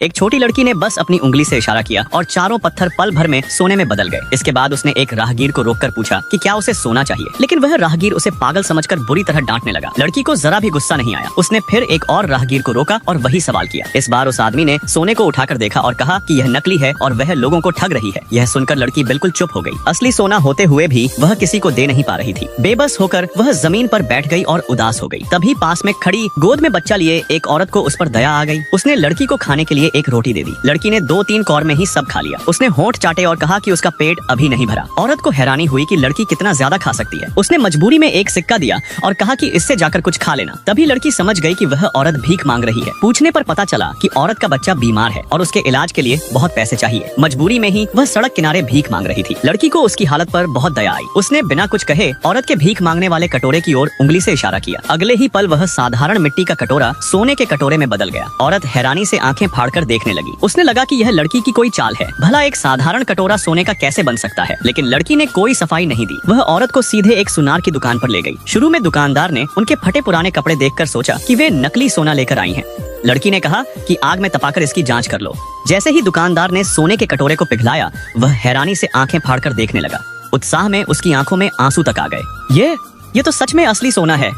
एक छोटी लड़की ने बस अपनी उंगली से इशारा किया और चारों पत्थर पल भर में सोने में बदल गए। इसके बाद उसने एक राहगीर को रोककर पूछा कि क्या उसे सोना चाहिए, लेकिन वह राहगीर उसे पागल समझकर बुरी तरह डांटने लगा। लड़की को जरा भी गुस्सा नहीं आया। उसने फिर एक और राहगीर को रोका और वही सवाल किया। इस बार उस आदमी ने सोने को उठाकर देखा और कहा कि यह नकली है और वह लोगों को ठग रही है। यह सुनकर लड़की बिल्कुल चुप हो गई। असली सोना होते हुए भी वह किसी को दे नहीं पा रही थी। बेबस होकर वह जमीन पर बैठ गई और उदास हो गई। तभी पास में खड़ी गोद में बच्चा लिए एक औरत को उस पर दया आ गई। उसने लड़की को खाने के लिए एक रोटी दे दी। लड़की ने 2-3 कौर में ही सब खा लिया। उसने होंठ चाटे और कहा कि उसका पेट अभी नहीं भरा। औरत को हैरानी हुई कि लड़की कितना ज्यादा खा सकती है। उसने मजबूरी में एक सिक्का दिया और कहा कि इससे जाकर कुछ खा लेना। तभी लड़की समझ गई कि वह औरत भीख मांग रही है। पूछने पर पता चला कि औरत का बच्चा बीमार है और उसके इलाज के लिए बहुत पैसे चाहिए। मजबूरी में ही वह सड़क किनारे भीख मांग रही थी। लड़की को उसकी हालत पर बहुत दया आई। उसने बिना कुछ कहे औरत के भीख मांगने वाले कटोरे की ओर उंगली से इशारा किया। अगले ही पल वह साधारण मिट्टी का कटोरा सोने के कटोरे में बदल गया। औरत हैरानी से आंखें फाड़कर देखने लगी। उसने लगा कि यह लड़की की कोई चाल है। भला एक साधारण कटोरा सोने का कैसे बन सकता है? लेकिन लड़की ने कोई सफाई नहीं दी। वह औरत को सीधे एक सुनार की दुकान पर ले गई। शुरू में दुकानदार ने उनके फटे पुराने कपड़े देखकर सोचा कि वे नकली सोना लेकर आई हैं। लड़की ने कहा कि आग में तपाकर इसकी जांच कर लो। जैसे ही दुकानदार ने सोने के कटोरे को पिघलाया, वह हैरानी से आंखें फाड़कर देखने लगा। उत्साह में उसकी आंखों में आंसू तक आ गए। ये तो सच में असली सोना है।